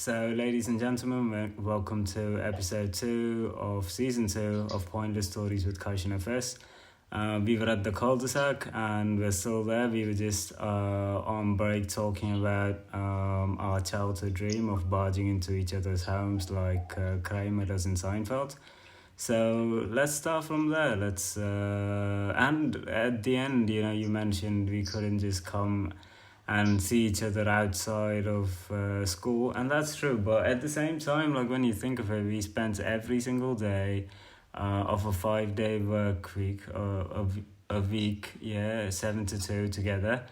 So, ladies and gentlemen, welcome to episode 2 of season 2 of Pointless Stories with Kaishan FS. We were at the cul-de-sac and we're still there. We were just on break talking about our childhood dream of barging into each other's homes like Kramer does in Seinfeld. So let's start from there. And at the end, you mentioned we couldn't just come and see each other outside of school, and that's true. But at the same time, like when you think of it, we spent every single day of a 5 day work week, a week, 7 to 2 together.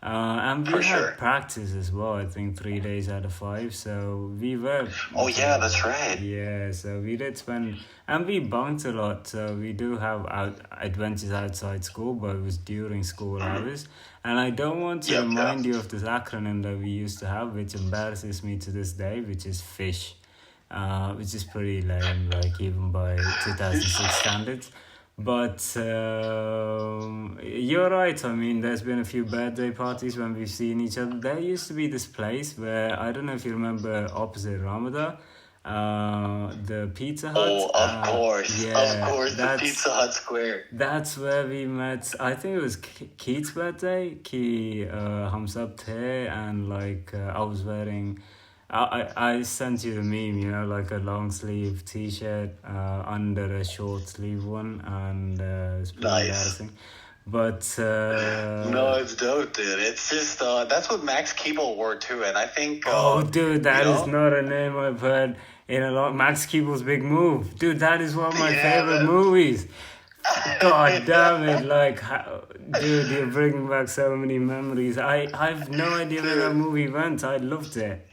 And we For had sure. practice as well, I think 3 days out of 5. So we were. Oh yeah, that's right. Yeah, so we did spend. And we bunked a lot. So we do have adventures outside school, but it was during school hours. And I don't want to remind you of this acronym that we used to have, which embarrasses me to this day, which is FISH. Which is pretty lame, like even by 2006 standards. But you're right. I mean, there's been a few birthday parties when we've seen each other. There used to be this place where, I don't know if you remember, opposite Ramada, the Pizza Hut. Oh, of course, the Pizza Hut Square. That's where we met. I think it was Keith's birthday. Ki hum sab the, and like I was wearing. I sent you the meme, like a long sleeve t-shirt under a short sleeve one, and it's pretty embarrassing. But no, it's dope, dude. It's just that's what Max Keeble wore too, and I think. Dude, that is not a name I've heard in a lot. Max Keeble's Big Move, dude. That is one of my favorite movies. God damn it! Like, dude, you're bringing back so many memories. I have no idea where that movie went. I loved it.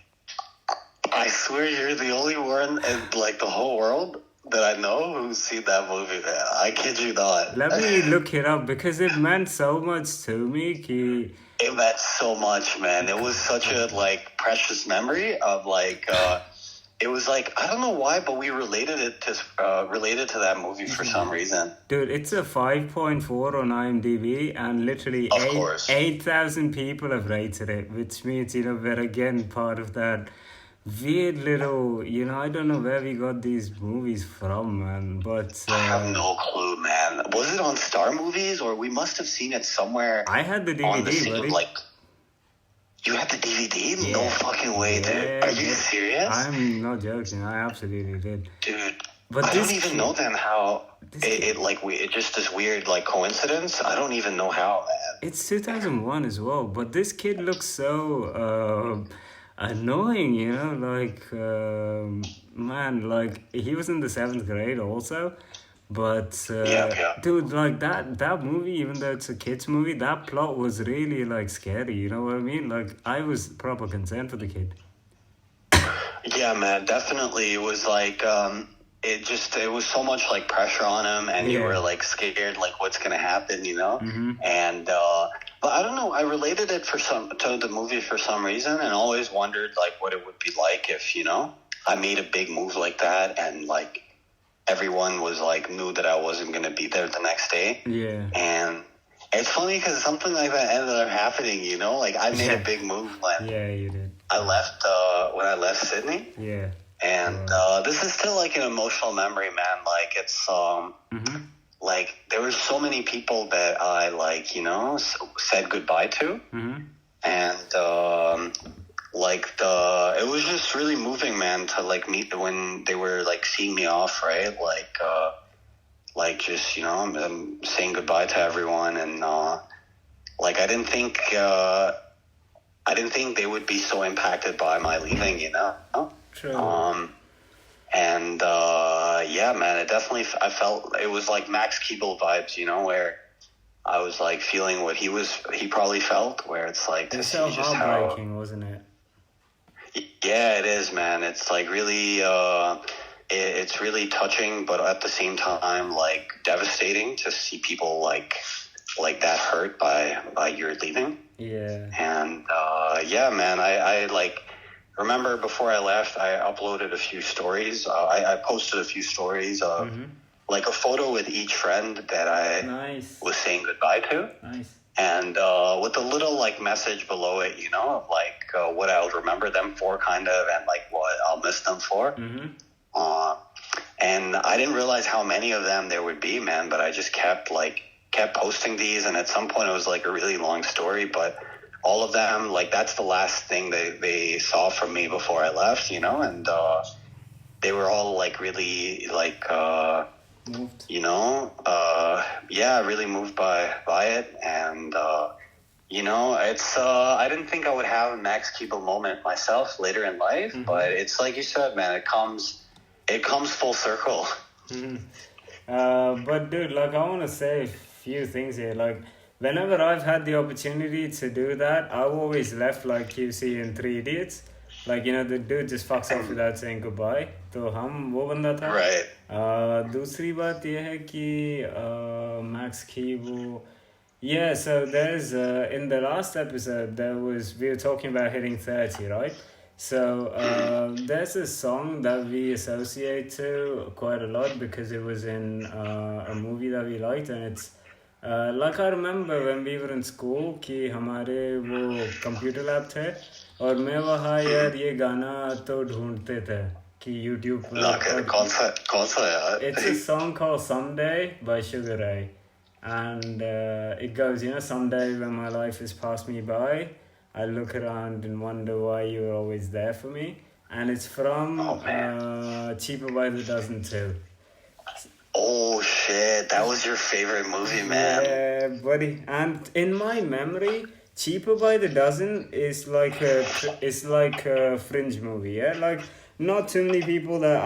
I swear you're the only one in like the whole world that I know who's seen that movie, man. I kid you not. Let me look it up because it meant so much to me. It meant so much, man. It was such a like precious memory of like. It was like, I don't know why, but we related to that movie for some reason. Dude, it's a 5.4 on IMDb, and literally 8,000 people have rated it, which means, we're again part of that weird little, I don't know where we got these movies from, man, but... I have no clue, man. Was it on Star Movies, or we must have seen it somewhere? I had the DVD, buddy. You had the DVD? Yeah. No fucking way, dude. Are you serious? I'm not joking. I absolutely did. Dude, but I don't even know then how it just this weird like coincidence. I don't even know how, man. It's 2001 as well, but this kid looks so annoying, man, like he was in the 7th grade also. But dude, like that movie, even though it's a kids movie, that plot was really like scary. You know what I mean? Like I was proper concerned for the kid. Yeah, man, definitely. It was like it was so much like pressure on him, and you were like scared, like what's gonna happen, Mm-hmm. And but I don't know. I related it to the movie for some reason, and always wondered like what it would be like if I made a big move like that, and like. Everyone was like knew that I wasn't gonna be there the next day. Yeah. And it's funny because something like that ended up happening. Like I made a big move when you did. I left when I left Sydney. Yeah. And this is still like an emotional memory, man. Like it's like there were so many people that I like said goodbye to, and. It was just really moving, man, to like meet when they were like seeing me off, right? Like just I'm saying goodbye to everyone, and like I didn't think they would be so impacted by my leaving, True. And yeah, man, it definitely I felt it was like Max Keeble vibes, where I was like feeling what he probably felt, where it's like it's so heartbreaking, wasn't it? Yeah, it is, man. It's like really, it's really touching, but at the same time, like devastating to see people like that hurt by your leaving. Yeah. And yeah, man, I like remember before I left, I uploaded a few stories. I posted a few stories of like a photo with each friend that I was saying goodbye to. Nice. And with a little like message below it, of like what I would remember them for, kind of, and like what I'll miss them for. And I didn't realize how many of them there would be, man. But I just kept posting these, and at some point it was like a really long story. But all of them, like, that's the last thing they saw from me before I left, you know. And they were all like really like Moved. you know, really moved by it. And you know, it's I didn't think I would have a Max Keeble moment myself later in life, but it's like you said, man, it comes full circle. But dude, like, I want to say a few things here. Like, whenever I've had the opportunity to do that, I've always left, like you see in Three Idiots. Like, you know, the dude just fucks off without saying goodbye. तो हम वो बंदा था. Right. दूसरी बात ये है कि Max Keeble. Yeah, so there's in the last episode we were talking about hitting 30, right? So there's a song that we associate to quite a lot because it was in a movie that we liked, and it's like I remember when we were in school कि हमारे वो computer lab थे और मैं वहाँ यार ये गाना तो ढूंढते थे कि YouTube पर. कौन सा यार? It's a song called Someday by Sugar Ray. And it goes, you know, someday when my life has passed me by, I look around and wonder why you were always there for me. And it's from Cheaper by the Dozen too. Oh shit, that was your favorite movie, man. Yeah, buddy. And in my memory, Cheaper by the Dozen is like a fringe movie, yeah? Like, not too many people that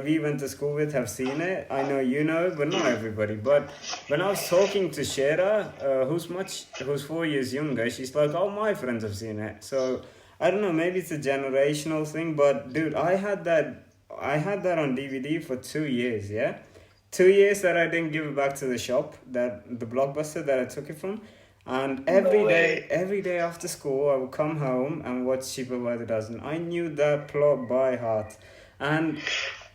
we went to school with have seen it. I know you know, but not everybody. But when I was talking to Shera, who's 4 years younger, she's like, "Oh, my friends have seen it." So I don't know, maybe it's a generational thing. But dude, I had that on DVD for 2 years. Yeah, 2 years that I didn't give it back to the shop, that the Blockbuster that I took it from. And every day after school, I would come home and watch Cheaper by the Dozen. I knew that plot by heart. And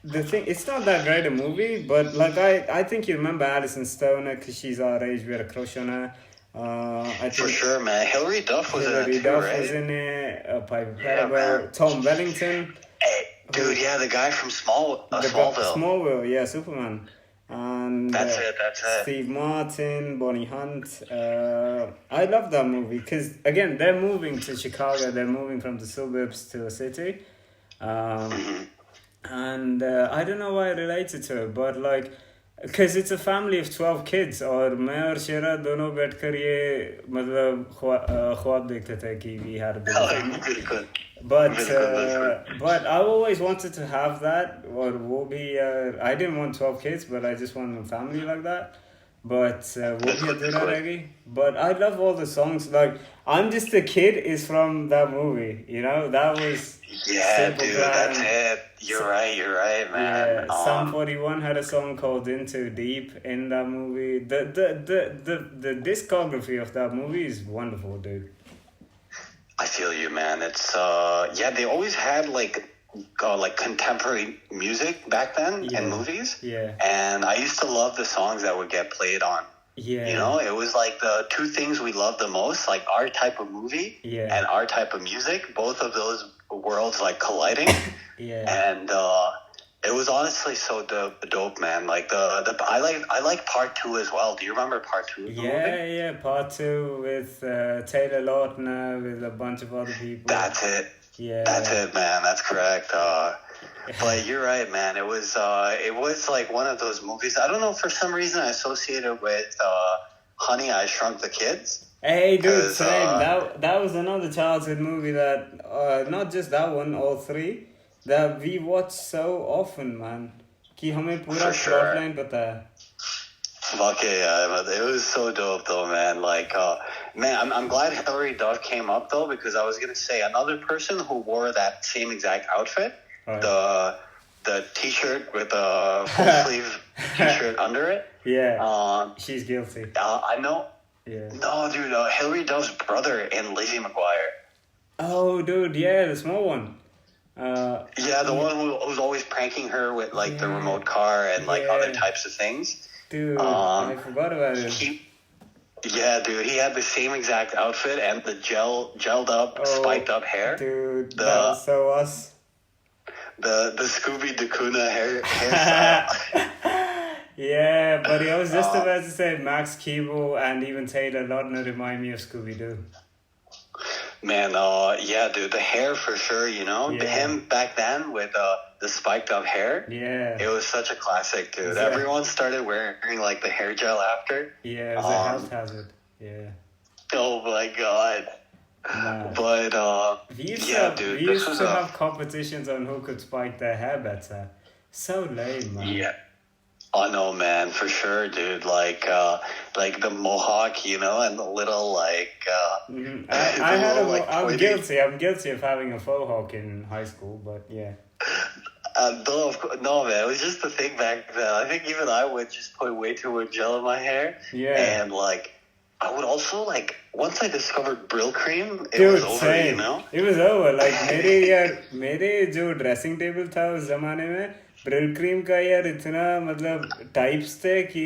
the thing, it's not that great a movie, but like I think you remember Alison Stoner because she's our age. We had a crush on her. I think for sure, man. Hilary Duff was in it too, Hilary Duff right? was in it. Piper Perabo, Tom Wellington. Hey, dude, yeah, the guy from Smallville. Smallville, yeah, Superman. And that's it. Steve Martin, Bonnie Hunt. I love that movie because, again, they're moving to Chicago. They're moving from the suburbs to a city. And I don't know why I related to it, but like, because it's a family of 12 kids और मैं और शेरा दोनों बैठकर ये मतलब ख्वाब देखते थे कि we had a big family. But I always wanted to have that, or वो भी I didn't want 12 kids, but I just wanted a family like that. But वो भी अधूरा रह गई. But I love all the songs. Like, I'm Just a Kid is from that movie. You know, that was Simple dude. Plan. That's it. You're right, man. Yeah, Sum 41 had a song called Into Deep in that movie. The discography of that movie is wonderful, dude. I feel you, man. It's they always had like contemporary music back then in movies. Yeah. And I used to love the songs that would get played on. Yeah. You know, it was like the two things we loved the most, like our type of movie and our type of music. Both of those worlds like colliding. And it was honestly so dope, man. Like I like part 2 as well. Do you remember part 2 of the movie? Yeah, part 2 with Taylor Lautner with a bunch of other people. That's it. Yeah. That's it, man. That's correct. But you're right, man. It was like one of those movies. I don't know, for some reason I associated with Honey, I Shrunk the Kids. Hey, dude, same. That was another childhood movie that, not just that one, all three, that we watch so often, man. कि हमें पूरा plotline पता है. Okay, yeah, it was so dope though, man. Like, man, I'm glad Hilary Duff came up though, because I was gonna say another person who wore that same exact outfit, the t-shirt with a full sleeve t-shirt under it. Yeah. She's guilty. I know. Yeah. No, dude, Hilary Duff's brother in Lizzie McGuire. Oh, dude, yeah, the small one. The one who's always pranking her with like the remote car and like other types of things. Dude, I forgot about it. He had the same exact outfit and the gelled up, spiked up hair. Dude, that was so us. the Scooby Dakuna hairstyle. Yeah, buddy, I was just about to say Max Keeble and even Taylor Lautner remind me of Scooby-Doo. Man, yeah, dude, the hair for sure, you know? Yeah. Him back then with the spiked up hair. Yeah. It was such a classic, dude. Yeah. Everyone started wearing, like, the hair gel after. Yeah, it was a health hazard. Yeah. Oh, my God. Nah. But, We used dude, we used to have competitions on who could spike their hair better. So lame, man. Yeah. Oh, no, man, for sure, dude. Like the mohawk, you know, and the little, like... I'm guilty. I'm guilty of having a faux hawk in high school, but yeah. No, man, it was just the thing back then. I think even I would just put way too much gel in my hair. Yeah. And, like, I would also, like, once I discovered Brill cream, it Dude, was over, same. you know? It was over. Like, मेरे जो dressing table था उस जमाने में Brill cream का यार इतना मतलब टाइप्स थे कि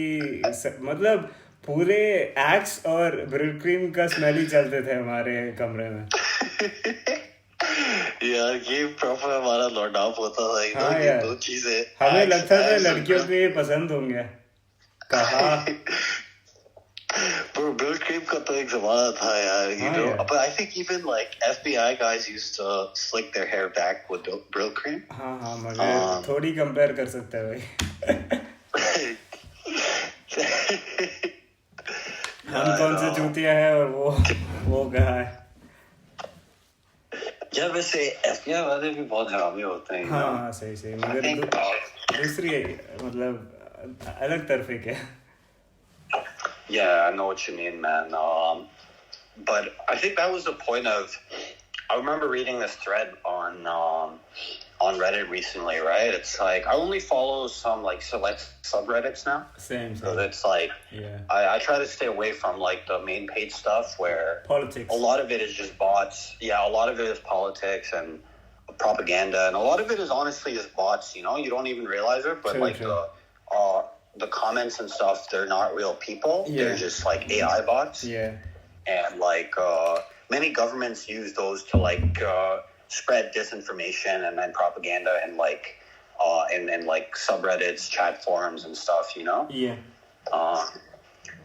मतलब पूरे एक्स और ब्रिल क्रीम का स्मेल ही चलते थे हमारे कमरे में. यार ये प्रॉपर हमारा लॉकडाउन होता था एकदम ये दो चीजें हमें लगता था लड़कियों को ये पसंद होंगे कहा. Bro, Brill cream का तो एक जमाना था यार, you know. But I think even like FBI guys used to slick their hair back with Brill cream. हाँ मगर थोड़ी कंपेयर कर सकते हैं भाई. हम कौन से चूतिया है और वो कहा है. यार वैसे FBI वाले भी बहुत हरामी होते हैं. हाँ सही मगर दूसरी मतलब अलग तरफे के. Yeah, I know what you mean, man. But I think that was the point of. I remember reading this thread on Reddit recently, right? It's like I only follow some like select subreddits now. Same. So it's like I try to stay away from like the main page stuff where politics. A lot of it is just bots. Yeah, a lot of it is politics and propaganda, and a lot of it is honestly just bots. You know, you don't even realize it, but the comments and stuff, they're not real people. Yeah. They're just like AI bots. Yeah. And like many governments use those to like spread disinformation and then propaganda and like and like subreddits, chat forums and stuff, you know? Yeah.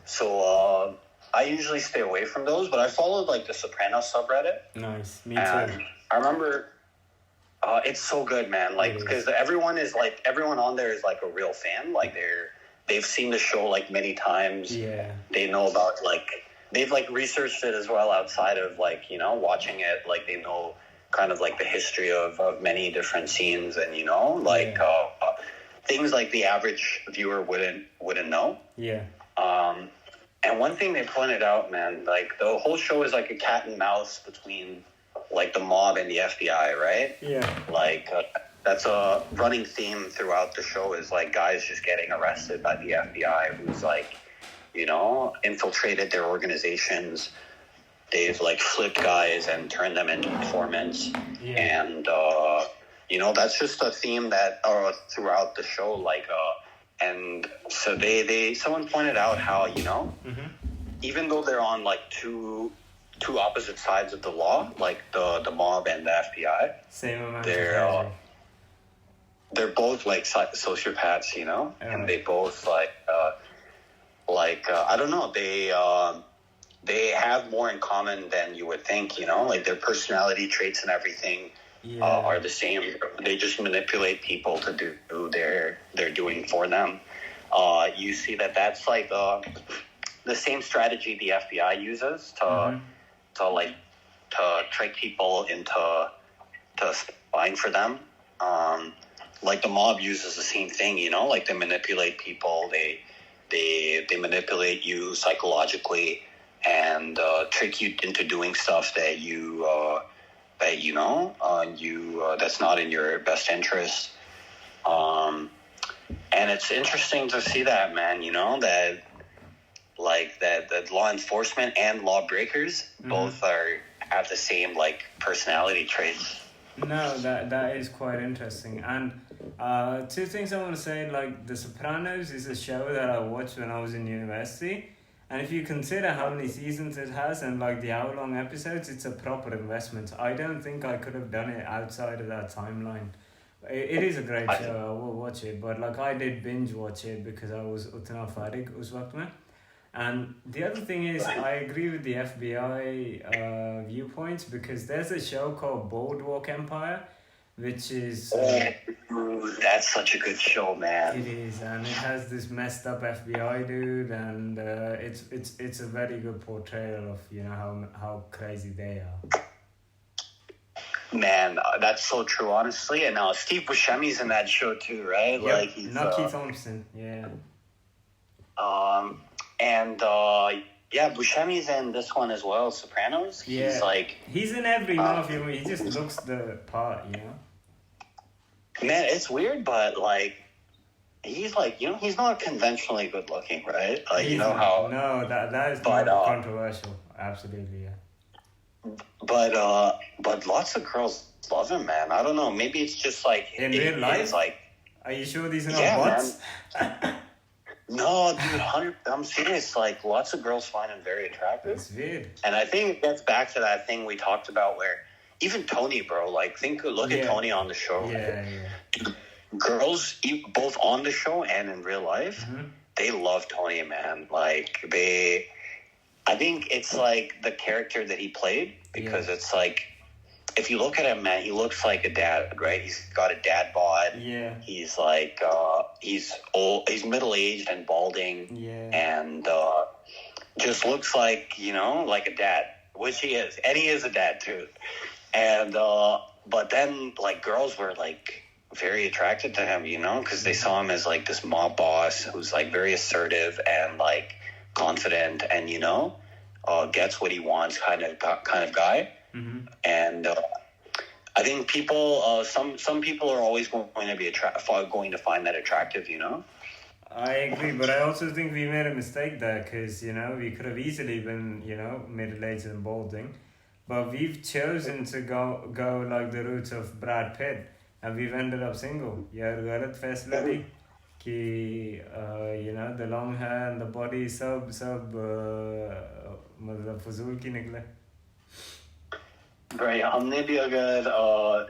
So I usually stay away from those, but I followed like the Sopranos subreddit. Nice. Me too. I remember it's so good, man. Like because everyone on there is like a real fan. Like they've seen the show like many times. Yeah. They know about like they've like researched it as well outside of like, you know, watching it. Like they know kind of like the history of many different scenes and, you know, like things like the average viewer wouldn't know. Yeah. And one thing they pointed out, man, like the whole show is like a cat and mouse between like the mob and the FBI, right? Yeah. Like that's a running theme throughout the show is like guys just getting arrested by the FBI who's like, you know, infiltrated their organizations. They've like flipped guys and turned them into informants. Yeah. And, you know, that's just a theme that throughout the show, like, and so someone pointed out how, you know, even though they're on like two opposite sides of the law, like the mob and the FBI, same amount they're both like sociopaths, you know, and they both like I don't know, they have more in common than you would think, you know, like their personality traits and everything are the same. They just manipulate people to do their doing for them. You see that's like the same strategy the FBI uses to trick people into spying for them. Like the mob uses the same thing, you know, like they manipulate people, they manipulate you psychologically and trick you into doing stuff that that's not in your best interest. And it's interesting to see that, man, you know, that law enforcement and lawbreakers both have the same like personality traits. No, that is quite interesting. And two things I want to say, like The Sopranos is a show that I watched when I was in university, and if you consider how many seasons it has and like the hour-long episodes, it's a proper investment. I don't think I could have done it outside of that timeline. It is a great I show. I will watch it, but like I did binge watch it because I was utna farig us waqt mein. And the other thing is, I agree with the FBI viewpoints because there's a show called Boardwalk Empire, which is that's such a good show, man. it is, and it has this messed up FBI dude, and it's a very good portrayal of how crazy they are. Man, that's so true, honestly. And Steve Buscemi's in that show too, right? Yep. Like he's Nucky Thompson, yeah. And yeah, Buscemi's in this one as well, Sopranos. Yeah. He's in every mafia movie. He just looks the part, Man, it's weird, but like he's like, he's not conventionally good looking, right? Like how no, that is not controversial. Absolutely, yeah. But lots of girls love him, man. I don't know. Maybe it's just like in real life. Like, are you sure these are not bots? No, dude, I'm serious. Like, lots of girls find him very attractive. It's weird. And I think it gets back to that thing we talked about where even Tony, bro, like, look at Tony on the show. Yeah. Girls, both on the show and in real life, they love Tony, man. Like, I think it's like the character that he played because it's like, if you look at him, man, he looks like a dad, right? He's got a dad bod. Yeah. He's like, he's old, he's middle-aged and balding. Yeah. And just looks like, like a dad, which he is. And he is a dad, too. And, but then, like, girls were, like, very attracted to him, because they saw him as, like, this mob boss who's, like, very assertive and, like, confident and, gets what he wants kind of guy. Mm-hmm. And I think people, some people are always going to be going to find that attractive, I agree, but I also think we made a mistake there because, we could have easily been, middle-aged and balding, but we've chosen to go like the route of Brad Pitt, and we've ended up single. Yeah, galat faisla thi कि the long hair and the body सब मतलब फजूल की निकले. भाई हमने भी अगर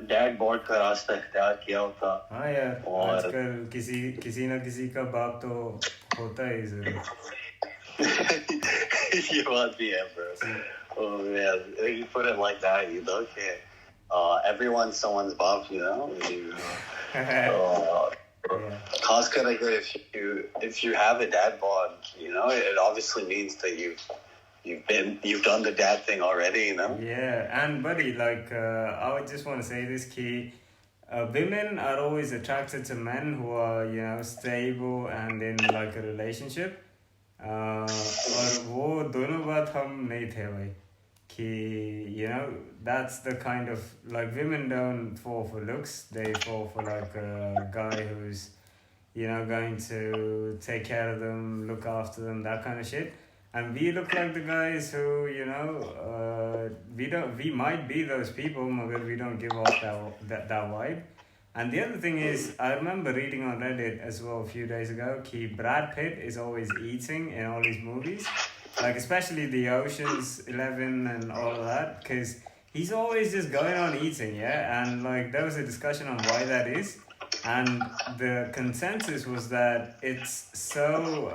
डैड बोर्ड का रास्ता इख्तियार किया होता. हाँ यार, आजकल किसी ना किसी का बाप तो होता है जरूर. ये बात भी है, bro. Oh man, you put it like that, okay. Everyone's someone's baap, खासकर अगर if you have a dad bod, it obviously means that you've done the dad thing already, Yeah, and buddy, like I would just want to say this key. Women are always attracted to men who are stable and in like a relationship. और वो दोनों बात हम नहीं थे भाई कि that's the kind of like women don't fall for looks, they fall for like a guy who's going to take care of them, look after them, that kind of shit. And we look like the guys who we might be those people but we don't give off that vibe. And the other thing is, I remember reading on Reddit as well a few days ago that Brad Pitt is always eating in all his movies, like especially the Ocean's 11 and all of that, because he's always just going on eating, yeah? And like there was a discussion on why that is, and the consensus was that it's so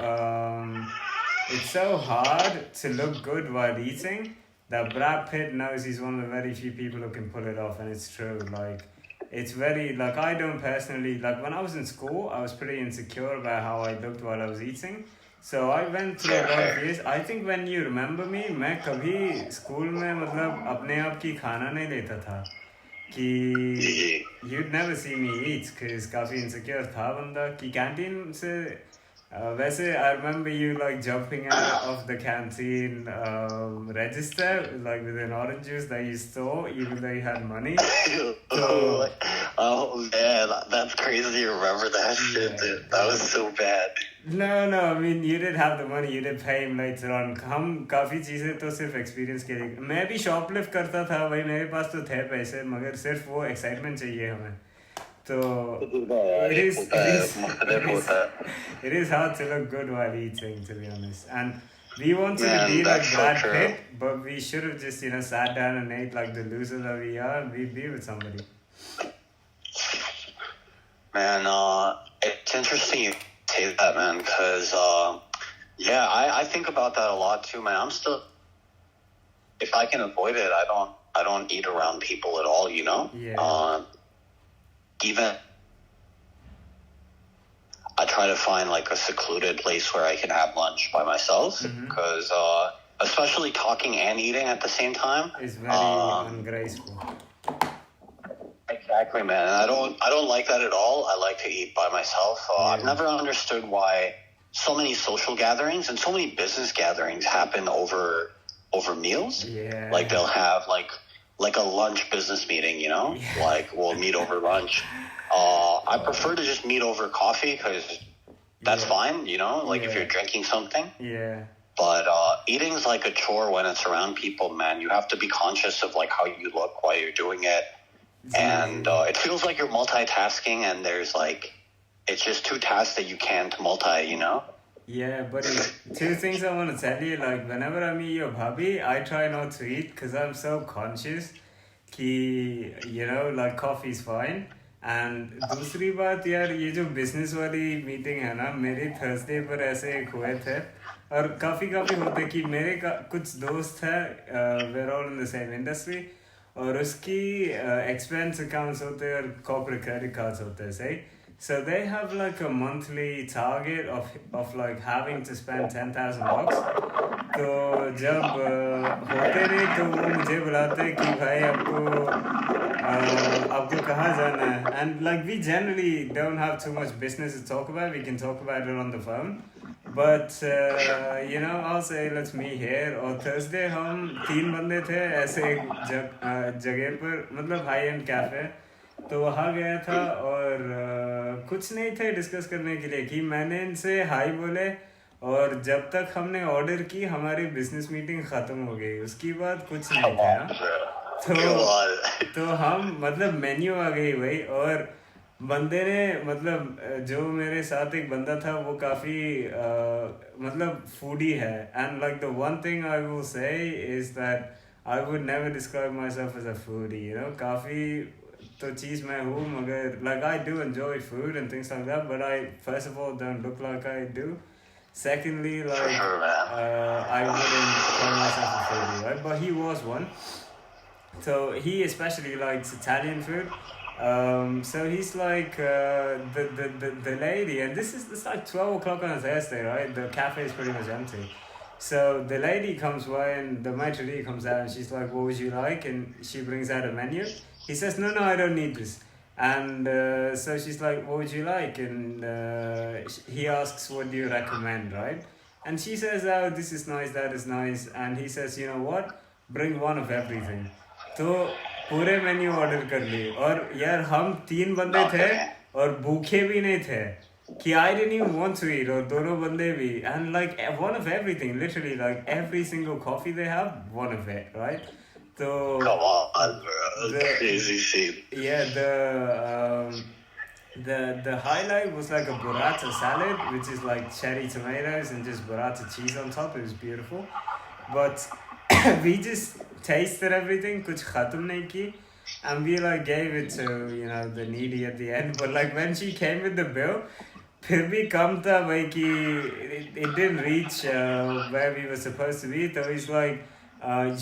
hard to look good while eating that Brad Pitt knows he's one of the very few people who can pull it off, and it's true, like it's very, like I don't personally, like when I was in school, I was pretty insecure about how I looked while I was eating. So I went through a lot of years. I think when you remember me, मैं कभी school में मतलब अपने आप की खाना नहीं लेता था कि you'd never see me eat because काफी insecure था बंदा कि canteen से वैसे I remember you like jumping out of the canteen register like with an orange juice that you stole even though you had money. So, oh man, that's crazy. You remember that shit, dude? That was so bad. No, I mean you did have the money, you did pay him later on. हम काफी चीजें तो सिर्फ experience के लिए. मैं भी shoplift करता था भाई, मेरे पास तो थे पैसे मगर सिर्फ वो excitement चाहिए हमें. So it is hard to look good while eating, to be honest. And we wanted to be like Brad Pitt, but we should have just sat down and ate like the loser that we are. And we'd be with somebody. Man, it's interesting you say that, man, because yeah, I think about that a lot too, man. I'm still, if I can avoid it, I don't eat around people at all, you know. Yeah. Even I try to find like a secluded place where I can have lunch by myself, because especially talking and eating at the same time It's very ungraceful. Exactly, man. And I don't like that at all. I like to eat by myself. I've never understood why so many social gatherings and so many business gatherings happen over meals. Yeah. Like they'll have like a lunch business meeting, you know? Yeah. Like we'll meet over lunch. I prefer to just meet over coffee because that's fine, you know? Like if you're drinking something. Yeah. But eating's like a chore when it's around people, man. You have to be conscious of like how you look while you're doing it. And it feels like you're multitasking, and there's like, it's just two tasks that you can't multi, you know? Yeah, but two things I want to tell you. Like, whenever I meet your bhabhi, I try not to eat because I'm so conscious कि, you know, like coffee's fine. And दूसरी बात यार, ये जो business वाली meeting है ना, मेरे Thursday पर ऐसे एक हुए थे. और काफ़ी होते कि मेरे कुछ दोस्त हैं, we're all in the same industry. और उसकी expense accounts होते हैं और corporate credit cards होते हैं, सही? So they have like a monthly target of like having to spend $10,000. तो जब होते नहीं तो वो मुझे बुलाते कि भाई आपको कहाँ जाना है? And like we generally don't have too much business to talk about. We can talk about it on the phone. But you know, I'll say let's meet here. और Thursday हम 3 बंदे थे ऐसे एक जगह पर, मतलब high end cafe. तो वहाँ गया था और कुछ नहीं थे डिस्कस करने के लिए कि मैंने इनसे हाई बोले, और जब तक हमने ऑर्डर की हमारी बिजनेस मीटिंग ख़त्म हो गई. उसके बाद कुछ नहीं था. तो हम मतलब मेन्यू आ गई भाई, और बंदे ने मतलब जो मेरे साथ एक बंदा था वो काफ़ी मतलब फूडी है. And like the one thing I will say is that I would never describe myself as a foodie, you know. काफ़ी तो चीज़ मैं हूँ, मगर like I do enjoy food and things like that, but I first of all don't look like I do. Secondly, like I wouldn't call myself a foodie, right? But he was one. So he especially likes Italian food. So he's like the lady, and it's like 12 o'clock on a Thursday, right? The cafe is pretty much empty. So the lady comes by and the maitre d' comes out and she's like, what would you like? And she brings out a menu. He says, no, I don't need this. And so she's like, what would you like? And he asks, what do you recommend, right? And she says, oh, this is nice, that is nice. And he says, you know what? Bring one of everything. तो पूरे menu order कर ली. और यार हम 3 बंदे थे और भूखे भी नहीं थे कि I didn't even want to eat, और दोनों बंदे भी. And like one of everything, literally like every single coffee they have, one of it, right? So come on, bro. Crazy shit. Yeah, the highlight was like a burrata salad, which is like cherry tomatoes and just burrata cheese on top. It was beautiful, but we just tasted everything, kuch khatam nahi ki, and we like gave it to, you know, the needy at the end. But like when she came with the bill, फिर भी कम था भाई कि it didn't reach where we were supposed to be. So he's like,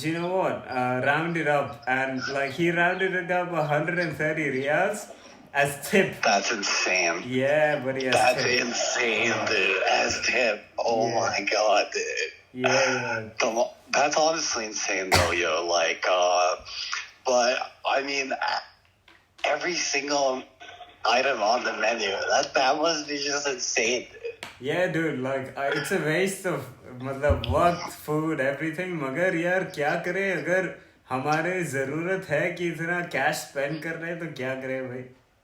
you know what, round it up. And like he rounded it up 130 riyals as tip. That's insane. Yeah, but that's tip. Insane, dude. As tip. Oh my god, dude. Yeah. That's honestly insane though, yo. Like, but I mean, every single item on the menu, that must be just insane, dude. Yeah, dude, like it's a waste of मतलब वक्त, food, everything. मगर यार क्या करे, अगर हमारे ज़रूरत है कि इतना कैश स्पेंड कर रहे हैं तो क्या करे भाई.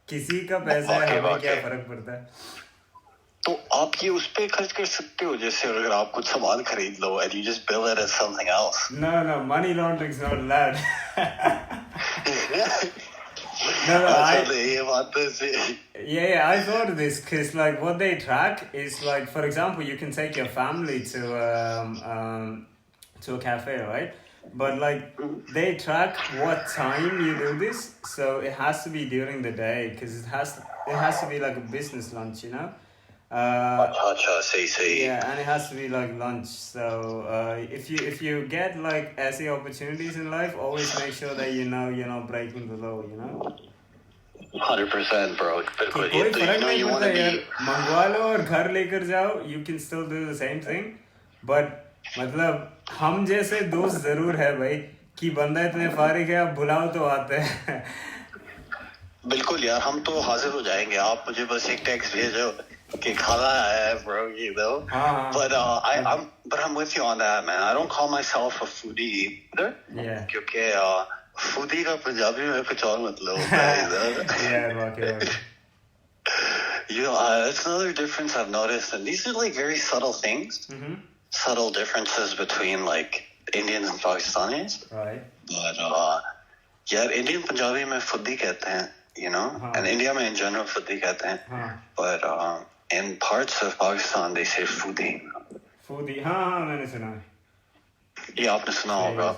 किसी का पैसा है, हमें क्या फर्क पड़ता है. तो आप ये उस पे खर्च कर सकते हो, जैसे अगर आप कुछ सामान खरीद लो and you just bill it as something else. No, money laundering is not allowed. No, I thought of this because like what they track is like, for example, you can take your family to a cafe, right? but like they track what time you do this, so it has to be during the day because it has to be like a business lunch, you know. अच्छा सही Yeah, and it has to be like lunch. So if you get like SE opportunities in life, always make sure that you know you're not breaking the law, you know. 100% bro कि बिल्कुल कोई ये तो फर्क नहीं you want पड़ता to यार, be मंगवा लो और घर लेकर जाओ, you can still do the same thing, but मतलब हम जैसे दोस्त जरूर है भाई कि बंदा इतने फारिग है, आप बुलाओ तो आते हैं. बिल्कुल यार हम तो हाजिर हो जाएंगे आप मुझे बस एक टेक्स्ट भेजो कि खाना आया है bro you know हाँ but I'm with you on that man I don't call myself a foodie either yeah क्योंकि foodie का पंजाबी में कुछ और मतलब होता है इधर yeah वाकई you know that's another difference I've noticed and these are like very subtle things subtle differences between like Indians and Pakistanis right but यार Indian पंजाबी में foodie कहते हैं you know and India में in general foodie कहते हैं but in parts of Pakistan they say foodie हाँ मैंने सुना है, ये आपने सुना होगा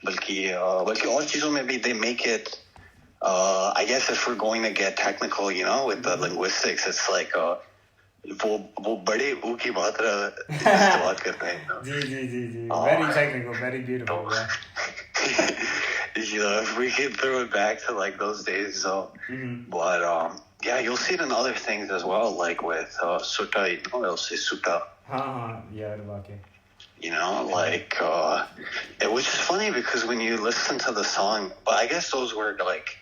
बल्कि और चीजों में भी they make it I guess if we're going to get technical you know with the linguistics it's like वो बड़े ऊ की मात्रा इस्तेमाल करते हैं जी very technical, very beautiful yeah. You know, if we can throw it back to like those days, so. But yeah, you'll see it in other things as well, like with sutta. You know, they'll say sutta. Yeah, okay. You know, like which is funny because when you listen to the song, but I guess those were like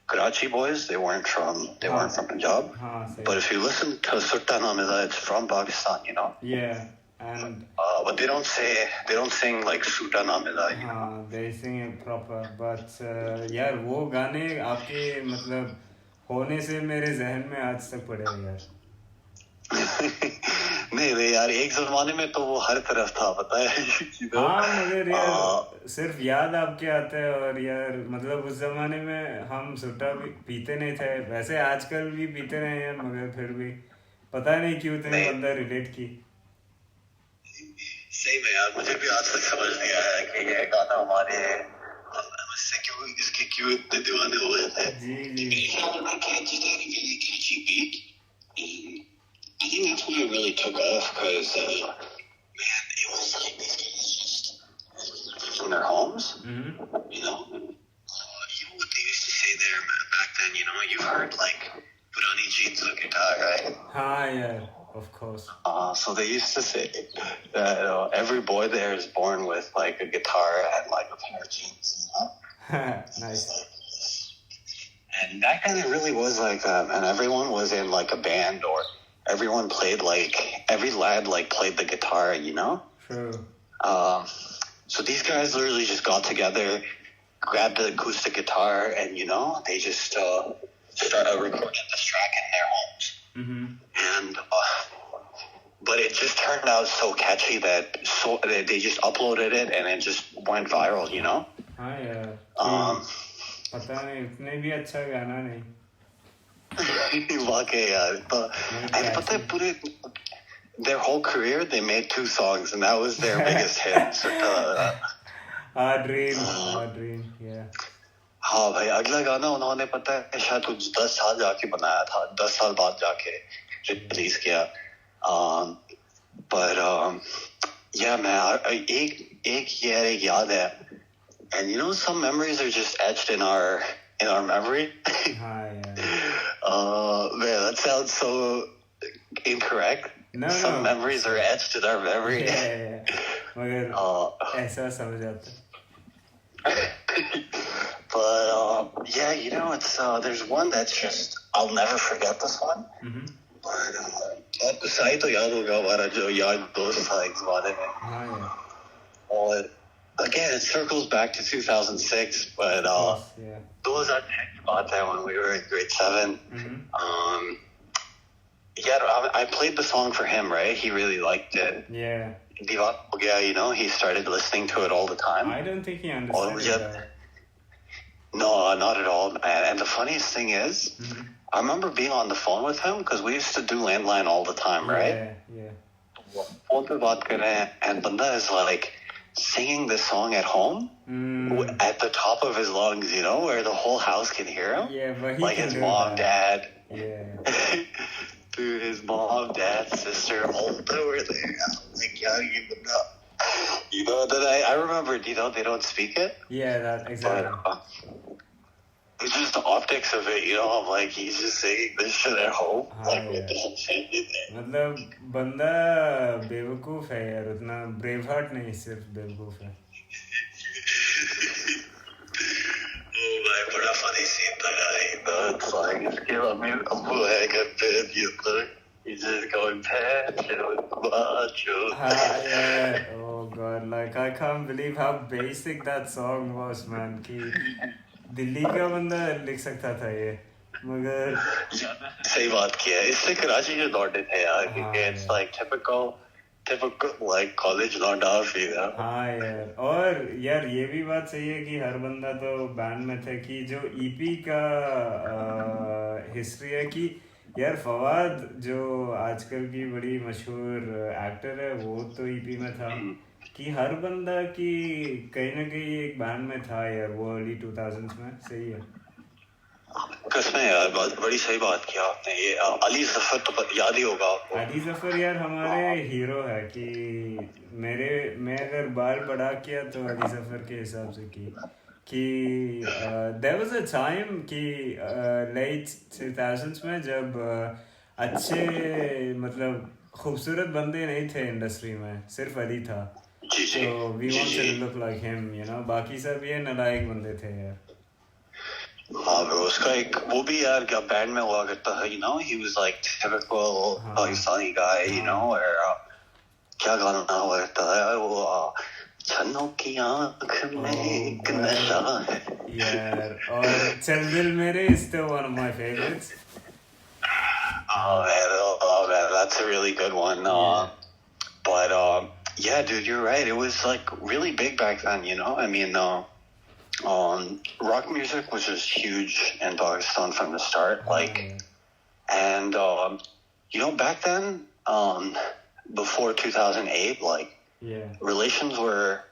Karachi boys. They weren't from Punjab. But if you listen to Sutta Namida, it's from Pakistan. You know. Yeah. And but they don't sing like Sutta Namida. You know? They sing it proper. But यार वो गाने आपके मतलब होने से मेरे जहन में आज तक पड़े हैं यार. नहीं यार एक ज़माने में तो वो हर तरफ था पता है. हाँ मगर यार सिर्फ याद आपके आता है और यार मतलब उस जमाने में हम सुट्टा भी पीते नहीं थे, वैसे आजकल भी पीते रहे हैं मगर फिर भी पता नहीं क्यों इतने बंदा रिलेट की. सही में यार मुझे भी आज तक समझ नहीं आया कि ये गाना हमारे इसके क्यों इतने दीवाने हो गए थे. I think that's when it really took off because man it was like these guys just from their homes you know what they used to say there back then you know you've heard like Purani jeans on guitar right yeah of course so they used to say that every boy there is born with like a guitar and like a pair of jeans you know? Nice. And back then it really was like that and everyone was in like a band or everyone played like every lad like played the guitar you know. True. So these guys literally just got together grabbed the acoustic guitar and you know they just started recording this track in their homes and but it just turned out so catchy that they just uploaded it and it just went viral you know. हाँ यार पता नहीं इतने भी अच्छा गाना नहीं. वाकई यार and पता है पूरे their whole career they made 2 songs and that was their biggest hit. Dream yeah. हाँ भाई अगला गाना उन्होंने पता है शायद कुछ 10 साल जाके बनाया था 10 साल बाद जाके रिलीज किया but yeah man एक याद है and you know some memories are just etched in our memory. Man that sounds so incorrect. Some memories are etched in our memory. Yeah. मगर ऐसा समझ आता. But yeah you know it's there's one that's just I'll never forget this one. But आपको सही तो याद होगा हमारा जो यार दोस्त था एक ज़माने में. और again it circles back to 2006 but 2006 बात है when we were in grade 7. Yeah I played the song for him right he really liked it. Yeah दीवाना हो गया you know he started listening to it all the time. I don't think he understood that. No not at all man and the funniest thing is I remember being on the phone with him because we used to do landline all the time right. Yeah phone पे बात कर रहे हैं and banda is like singing this song at home at the top of his lungs, you know, where the whole house can hear him. Yeah, but he like can his do mom, that. dad. Yeah. Dude, his mom, dad, sister, all of them were there. I'm like, yeah, you know that I remember, you know, they don't speak it. Yeah, that exactly. But, it's just the optics of it, you know. I'm like, he's just saying this shit at home, like with the whole family there. मतलब बंदा बेवकूफ है यार, उतना brave heart नहीं, सिर्फ बेवकूफ है. Oh my, बड़ा funny scene था यार. It's like इसके बाद में अम्बू है घर पे ये पर he's just going macho. Yeah. Oh god, like I can't believe how basic that song was, man. कि दिल्ली का बंदा लिख सकता था ये, मगर सही बात किया है. इससे कराची जो लौटे थे यार, क्योंकि it's like typical like college लौटा फिर. हाँ यार, और यार ये भी बात सही है कि हर बंदा तो बैंड में थे, कि जो ईपी का हिस्ट्री है कि यार फवाद जो आजकल की बड़ी मशहूर एक्टर है, वो तो ईपी में था, कि हर बंदा की कहीं ना कहीं एक बैंड में था यार, वो अर्ली 2000s में. सही है कसम यार, बड़ी सही बात किया आपने. ये अली जफर तो याद ही होगा आपको. अली जफर यार हमारे हीरो है, कि मैं अगर बाल बड़ा किया तो अली जफर के हिसाब से कि there was a time कि late 2000s में जब अच्छे मतलब खूबसूरत बंदे नहीं थे इंडस्ट्री में, सिर्फ अली था. So we wanted to look like him, you know. बाकी सब ये नालायक बंदे थे यार. हाँ ब्रो, उसका एक वो भी यार क्या बैंड में हुआ करता है, you know. He was like typical Pakistani guy, you know. और क्या गाना हुआ करता है वो, छन्नों की आँख में एक नशा है यार. और चल दिल मेरे is still one of my favorites. Oh man, that's a really good one. But yeah, dude, you're right. It was like really big back then, you know. I mean, rock music was just huge in Pakistan from the start. Like, and you know, back then, before 2008, like, relations were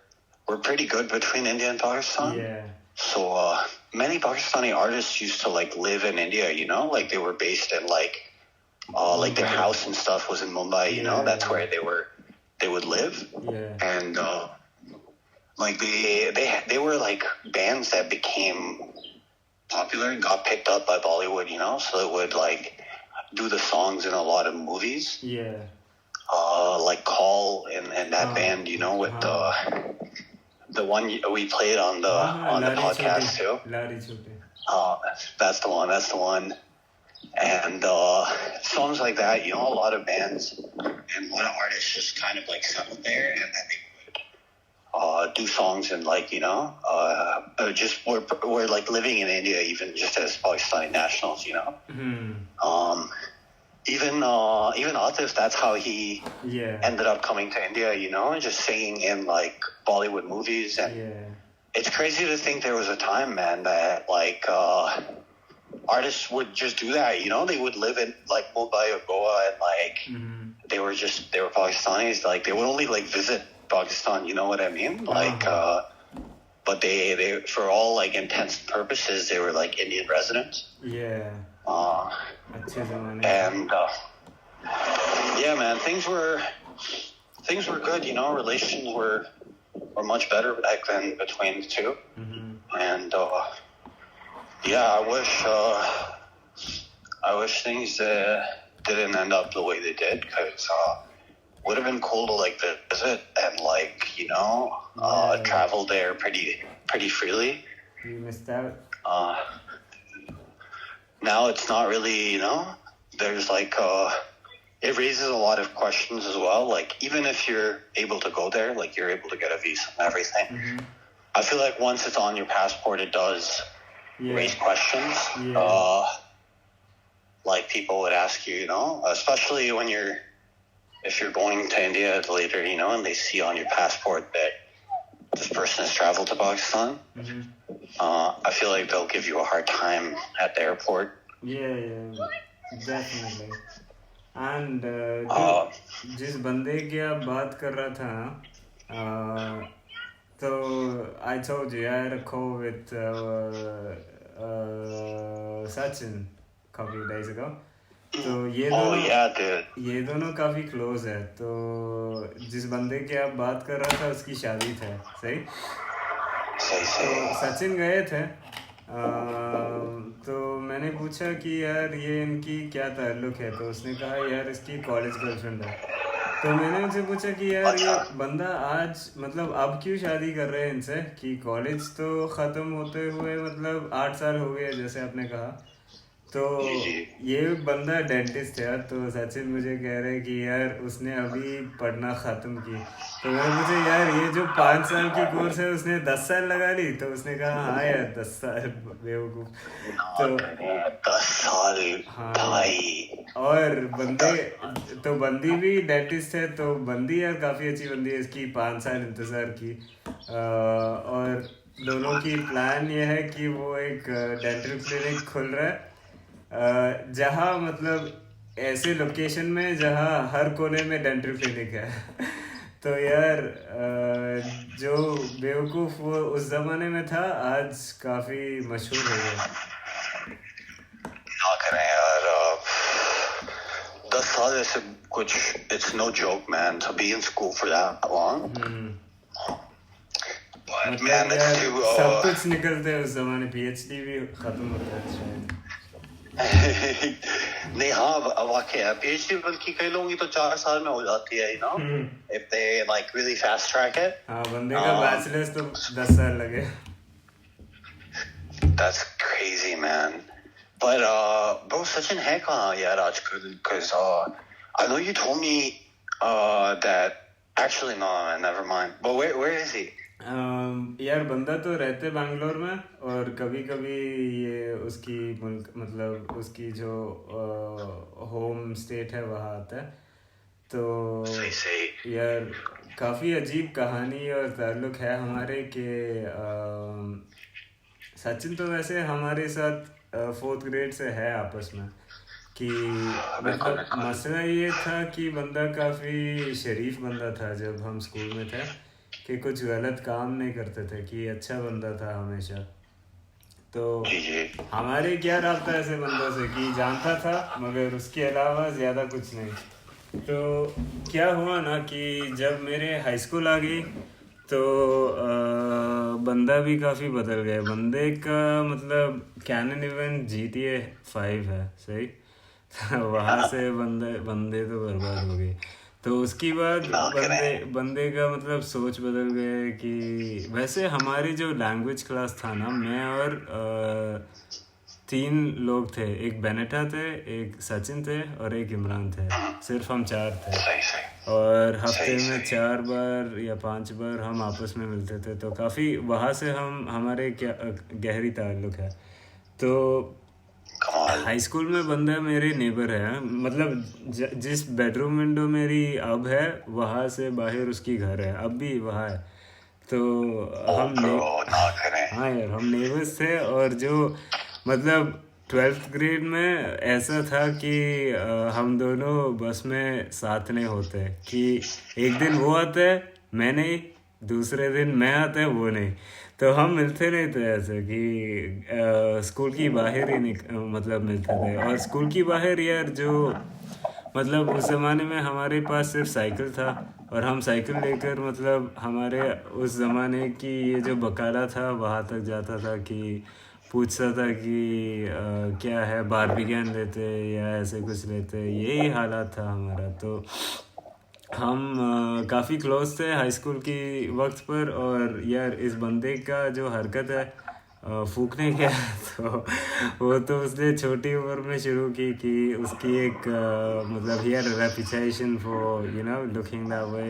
pretty good between India and Pakistan. Yeah. So many Pakistani artists used to like live in India, you know, like they were based in like their house and stuff was in Mumbai, you know. That's where they would live. Yeah. And like they were like bands that became popular and got picked up by Bollywood, you know, so it would like do the songs in a lot of movies. Yeah. Like Call and that band, you know, with the one we played on the podcast too. That's the one. And songs like that, you know, a lot of bands and a lot of artists just kind of like settled there, and then they would do songs and like, you know, just we're like living in India even just as Pakistani nationals, you know. Even Atif, that's how he ended up coming to India, you know, and just singing in like Bollywood movies. And it's crazy to think there was a time, man, that like artists would just do that, you know. They would live in like Mumbai or Goa, and like they were Pakistanis, like they would only like visit Pakistan, you know what I mean? Like but they for all like intents and purposes they were like Indian residents. And yeah, man, things were good, you know. Relations were much better back then between the two. And yeah, I wish things didn't end up the way they did, because would have been cool to like visit and like, you know, travel there pretty freely. You missed out. Now it's not really, you know, there's like, it raises a lot of questions as well. Like, even if you're able to go there, like you're able to get a visa and everything, I feel like once it's on your passport, it does raise questions. Like people would ask you, you know, especially if you're going to India later, you know, and they see on your passport that this person has traveled to Pakistan, I feel like they'll give you a hard time at the airport. Yeah, definitely. And जिस बंदे की आप बात कर रहा था, So I told you I had a call with Sachin a couple of days ago. तो ये दोनों काफी क्लोज है. तो जिस बंदे की आप बात कर रहा था उसकी शादी था. सही. तो सचिन गए थे. तो मैंने पूछा कि यार ये इनकी क्या ताल्लुक है. तो उसने कहा यार इसकी कॉलेज गर्लफ्रेंड है. तो मैंने उनसे पूछा कि यार ये बंदा आज मतलब अब क्यों शादी कर रहे हैं इनसे, कि कॉलेज तो ख़त्म होते हुए मतलब 8 साल हो गए जैसे आपने कहा. तो ये बंदा डेंटिस्ट है. तो सचिन मुझे कह रहे कि यार उसने अभी पढ़ना ख़त्म की. तो मैंने पूछा यार ये जो 5 साल की कोर्स है उसने 10 साल लगा ली. तो उसने कहा हाँ यार 10 साल बेवकूफ़. तो 10 साल. हाँ भाई. और बंदे तो बंदी भी डेंटिस्ट है. तो बंदी यार काफ़ी अच्छी बंदी है. इसकी 5 साल इंतज़ार की. और दोनों की प्लान ये है कि वो एक डेंटल क्लिनिक खुल रहा है जहाँ मतलब ऐसे लोकेशन में जहाँ हर कोने में डेंटल क्लिनिक है. तो यार जो बेवकूफ़ वो उस ज़माने में था आज काफ़ी मशहूर हो गया. क्या करें यार. 10 साल ऐसे कुछ. It's no joke man to be in school for that long. But man, यार सब कुछ निकलते है उस ज़माने. PhD भी ख़त्म होता है शायद. नहीं हाँ वाकई है. PhD बल्कि कई लोगों की तो 4 साल में हो जाती है, you know, if they like really fast track it. हाँ बंदे का बैचलर्स तो 10 साल लगे. That's crazy man. But bro, Sachin है कहाँ यार आजकल? Because I know you told me that actually no, never mind. But where is he? यार बंदा तो रहते बैंगलोर में. और कभी कभी ये उसकी मुल्क मतलब उसकी जो होम स्टेट है वहाँ आता है. तो यार काफ़ी अजीब कहानी और ताल्लुक़ है हमारे के. सचिन तो वैसे हमारे साथ 4th ग्रेड से है आपस में. कि मतलब मसला ये था कि बंदा काफ़ी शरीफ बंदा था जब हम स्कूल में थे, कि कुछ गलत काम नहीं करते थे, कि अच्छा बंदा था हमेशा. तो हमारे क्या रब्ता ऐसे बंदों से कि जानता था मगर उसके अलावा ज़्यादा कुछ नहीं. तो क्या हुआ ना कि जब मेरे हाई स्कूल आ गई तो बंदा भी काफ़ी बदल गया. बंदे का मतलब कैनन इवेंट GTA 5 है. सही. वहाँ से बंदे तो बर्बाद हो गए. तो उसकी बाद बंदे का मतलब सोच बदल गए. कि वैसे हमारी जो लैंग्वेज क्लास था ना, मैं और 3 लोग थे. एक बेनेटा थे, एक सचिन थे और एक इमरान थे. सिर्फ हम 4 थे. और हफ्ते में 4 बार या 5 बार हम आपस में मिलते थे. तो काफ़ी वहाँ से हमारे क्या गहरी ताल्लुक़ है. तो हाई स्कूल में बंदा मेरे नेबर है. मतलब जिस बेडरूम विंडो मेरी अब है वहाँ से बाहर उसकी घर है. अब भी वहाँ है. तो हाँ यार हम नेबर्स थे. और जो मतलब 12th ग्रेड में ऐसा था कि हम दोनों बस में साथ नहीं होते. कि एक दिन वो आता है मैं नहीं, दूसरे दिन मैं आता है वो नहीं. तो हम मिलते नहीं थे ऐसे कि स्कूल की बाहर ही मतलब मिलते थे. और स्कूल की बाहर यार जो मतलब उस ज़माने में हमारे पास सिर्फ साइकिल था. और हम साइकिल लेकर मतलब हमारे उस ज़माने की ये जो बकाला था वहाँ तक जाता था कि पूछता था कि क्या है बारबीकन लेते या ऐसे कुछ लेते. यही हालात था हमारा. तो हम काफ़ी क्लोज थे हाई स्कूल की वक्त पर. और यार इस बंदे का जो हरकत है फूकने का तो वो तो उसने छोटी उम्र में शुरू की. कि उसकी एक मतलब here reputation for you know looking that way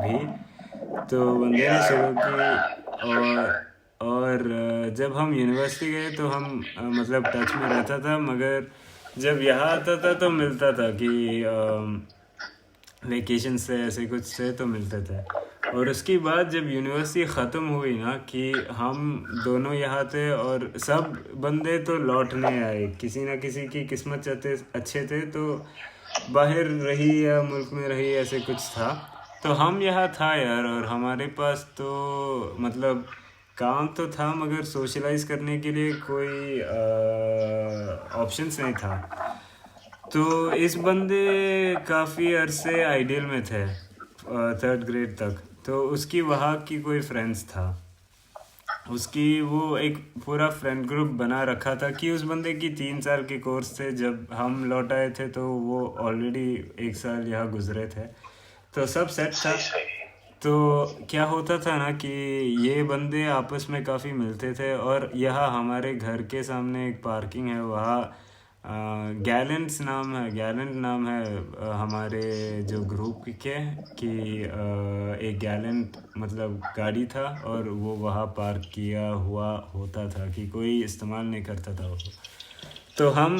भी. तो बंदे ने शुरू की. और जब हम यूनिवर्सिटी गए तो हम मतलब टच में रहता था. मगर जब यहाँ आता था तो मिलता था कि वेकेशन से ऐसे कुछ से तो मिलते थे. और उसके बाद जब यूनिवर्सिटी ख़त्म हुई ना कि हम दोनों यहाँ थे और सब बंदे तो लौट नहीं आए. किसी ना किसी की किस्मत अच्छे थे तो बाहर रही या मुल्क में रही ऐसे कुछ था. तो हम यहाँ था यार, और हमारे पास तो मतलब काम तो था मगर सोशलाइज करने के लिए कोई ऑप्शंस नहीं था। तो इस बंदे काफ़ी अरसे आइडियल में थे, 3rd ग्रेड तक। तो उसकी वहाँ की कोई फ्रेंड्स था, उसकी वो एक पूरा फ्रेंड ग्रुप बना रखा था कि उस बंदे की 3 साल के कोर्स थे। जब हम लौट आए थे तो वो ऑलरेडी 1 साल यहाँ गुजरे थे, तो सब सेट था। तो क्या होता था ना कि ये बंदे आपस में काफ़ी मिलते थे, और यहाँ हमारे घर के सामने एक पार्किंग है, वहाँ गैलेंट नाम है हमारे जो ग्रुप के, कि एक गैलेंट मतलब गाड़ी था, और वो वहाँ पार्क किया हुआ होता था कि कोई इस्तेमाल नहीं करता था वो। तो हम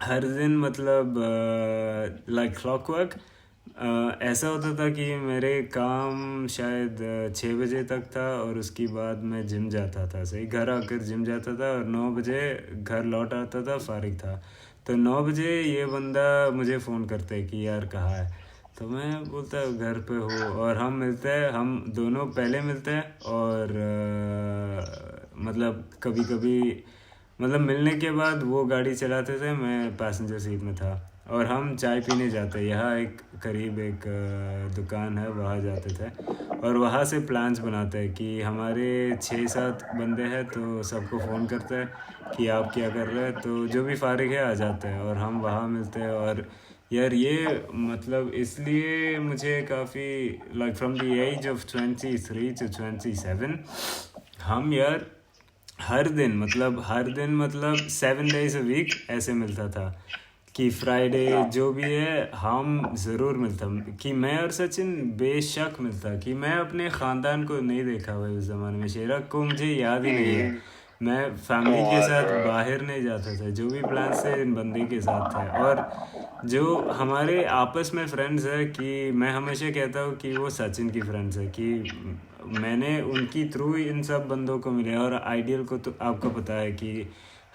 हर दिन मतलब लाइक क्लॉकवर्क ऐसा होता था कि मेरे काम शायद 6 बजे तक था, और उसके बाद मैं जिम जाता था। सही, घर आकर जिम जाता था और 9 बजे घर लौट आता था, फारिग था। तो 9 बजे ये बंदा मुझे फ़ोन करता है कि यार कहाँ है। तो मैं बोलता घर पे हूँ, और हम मिलते हैं, हम दोनों पहले मिलते हैं, और मतलब कभी कभी मतलब मिलने के बाद वो गाड़ी चलाते थे, मैं पैसेंजर सीट में था, और हम चाय पीने जाते। यहाँ एक करीब एक दुकान है, वहाँ जाते थे, और वहाँ से प्लान्स बनाते हैं कि हमारे 6-7 बंदे हैं, तो सबको फ़ोन करते हैं कि आप क्या कर रहे हैं, तो जो भी फारिग है आ जाते हैं, और हम वहाँ मिलते हैं। और यार ये मतलब इसलिए मुझे काफ़ी like from the age of 23 to 27 हम यार हर दिन मतलब 7 days a week ऐसे मिलता था, कि फ्राइडे जो भी है हम ज़रूर मिलता। कि मैं और सचिन बेशक मिलता, कि मैं अपने ख़ानदान को नहीं देखा हुआ उस ज़माने में, शेरक को मुझे याद ही नहीं है। मैं फैमिली के साथ बाहर नहीं जाता था, जो भी प्लान से इन बंदे के साथ था। और जो हमारे आपस में फ्रेंड्स है, कि मैं हमेशा कहता हूँ कि वो सचिन की फ्रेंड्स है, कि मैंने उनकी थ्रू इन सब बंदों को मिले। और आइडियल को तो आपको पता है कि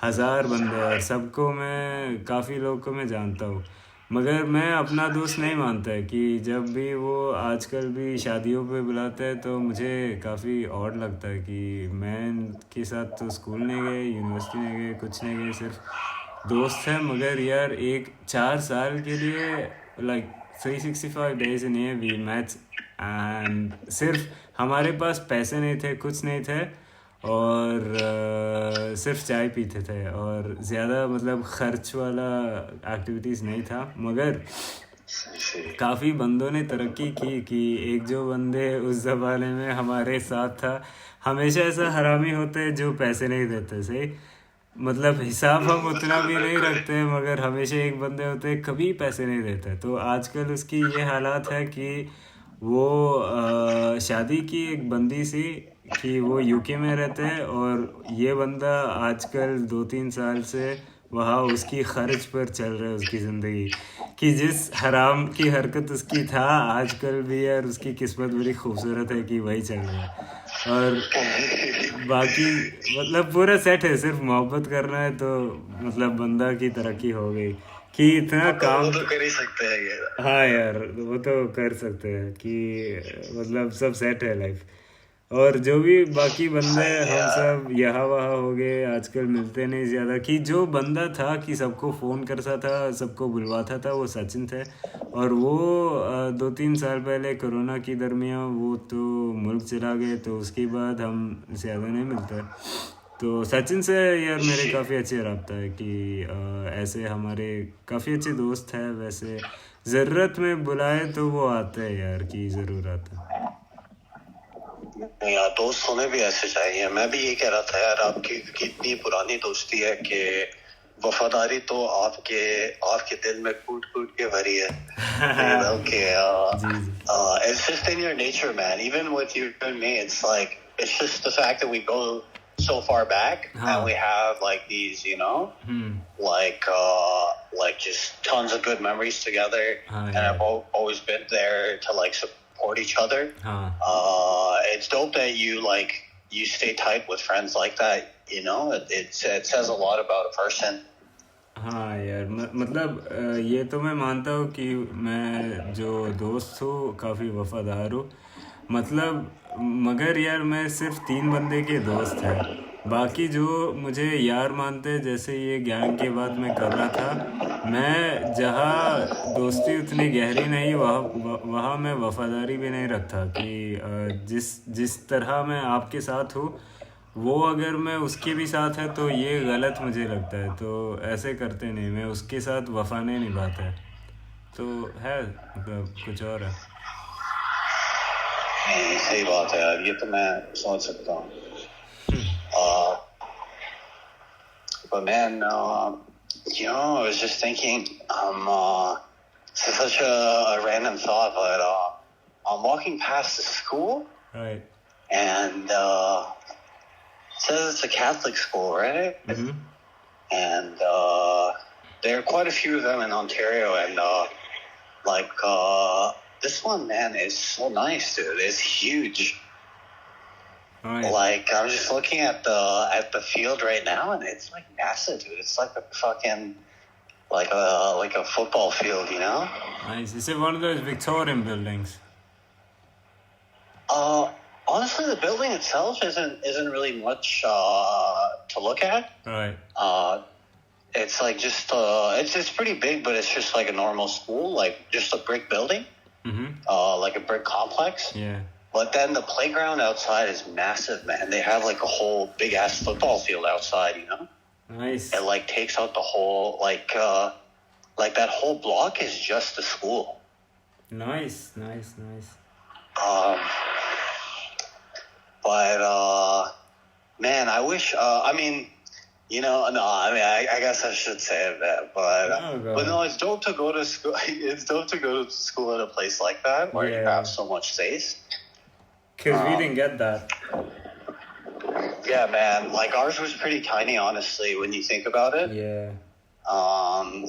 1000 बंदे हैं, और सबको मैं काफ़ी लोग को मैं जानता हूँ, मगर मैं अपना दोस्त नहीं मानता है। कि जब भी वो आजकल भी शादियों पे बुलाते हैं तो मुझे काफ़ी ऑड लगता है कि मैं इनके साथ तो स्कूल नहीं गए, यूनिवर्सिटी नहीं गए, कुछ नहीं गए, सिर्फ दोस्त है। मगर यार एक 4 साल के लिए like 365 days in A V match, and सिर्फ हमारे पास पैसे नहीं थे, कुछ नहीं थे, और सिर्फ चाय पीते थे, और ज़्यादा मतलब खर्च वाला एक्टिविटीज़ नहीं था। मगर काफ़ी बंदों ने तरक्की की, कि एक जो बंदे उस ज़माने में हमारे साथ था, हमेशा ऐसा हरामी होते जो पैसे नहीं देते। सही, मतलब हिसाब हम उतना भी नहीं रखते, मगर हमेशा एक बंदे होते कभी पैसे नहीं देते। तो आजकल उसकी ये हालात है कि वो शादी की एक बंदी सी, कि वो यूके में रहते हैं, और ये बंदा आजकल 2-3 साल से वहाँ उसकी खर्च पर चल रहा है उसकी ज़िंदगी। कि जिस हराम की हरकत उसकी था आजकल भी यार, उसकी किस्मत बड़ी खूबसूरत है कि वही चल रहा है। और बाकी मतलब पूरा सेट है, सिर्फ मोहब्बत करना है तो मतलब बंदा की तरक्की हो गई। कि इतना काम वो तो कर ही सकते हैं यार। हाँ यार, वो तो कर सकते हैं कि मतलब सब सेट है लाइफ। और जो भी बाकी बंदे हम सब यहाँ वहाँ हो गए, आजकल मिलते नहीं ज़्यादा। कि जो बंदा था कि सबको फ़ोन करता था, सबको बुलवाता था, वो सचिन थे। और वो 2-3 साल पहले कोरोना की दरमियान वो तो मुल्क चला गए, तो उसके बाद हम ज़्यादा नहीं मिलते। तो सचिन से यार मेरे काफ़ी अच्छे रब्ता है, कि ऐसे हमारे काफ़ी अच्छे दोस्त हैं। वैसे ज़रूरत में बुलाए तो वो आते हैं यार, कि ज़रूर आते हैं। यार दोस्त होने भी ऐसे चाहिए। मैं भी ये कह रहा था यार, आपकी कितनी पुरानी दोस्ती है कि वफादारी तो आपके आपके दिल में कूट कूट के भरी है। Okay, ji ji it's just in your nature, man. Even with you and me, it's like it's just the fact that we go so far back and we have like these, like just tons of good memories together, and I've always been there to like support each other. It's dope that you stay tight with friends like that. It says a lot about a person. हाँ यार, मतलब ये तो मैं मानता हूँ कि मैं जो दोस्त हूँ काफ़ी वफादार हूँ, मतलब। मगर यार मैं सिर्फ 3 बंदे के दोस्त हैं। बाकी जो मुझे यार मानते हैं, जैसे ये गैंग की बात मैं कर रहा था, मैं जहाँ दोस्ती उतनी गहरी नहीं, वहाँ मैं वफादारी भी नहीं रखता कि जिस जिस तरह मैं आपके साथ हूँ, वो अगर मैं उसके भी साथ है तो ये गलत मुझे लगता है, तो ऐसे करते नहीं, मैं उसके साथ वफा नहीं निभाता है, तो है मतलब कुछ और है। सही बात है यार, ये तो मैं समझ सकता हूँ. But man, I was just thinking, this is such a random thought, but I'm walking past the school, Right. and it says it's a Catholic school, right? Mm-hmm. And there are quite a few of them in Ontario, and this one, man, is so nice, dude. It's huge. Right. Like, I'm just looking at the field right now, and it's like massive, dude. It's like a fucking like a football field, you know? Nice. Is it one of those Victorian buildings? Honestly, the building itself isn't really much to look at. Right. It's like just it's pretty big, but it's just like a normal school, like just a brick building, like a brick complex. Yeah. But then the playground outside is massive, man. They have like a whole big ass football field outside, you know? Nice. It like takes out the whole like that whole block is just a school. Nice. But man, I wish. I mean, no. I mean, I guess I should say that, but no, it's dope to go to school. It's dope to go to school in a place like that where you have so much space. Because we didn't get that. Yeah, man. Like ours was pretty tiny, honestly, when you think about it. Yeah.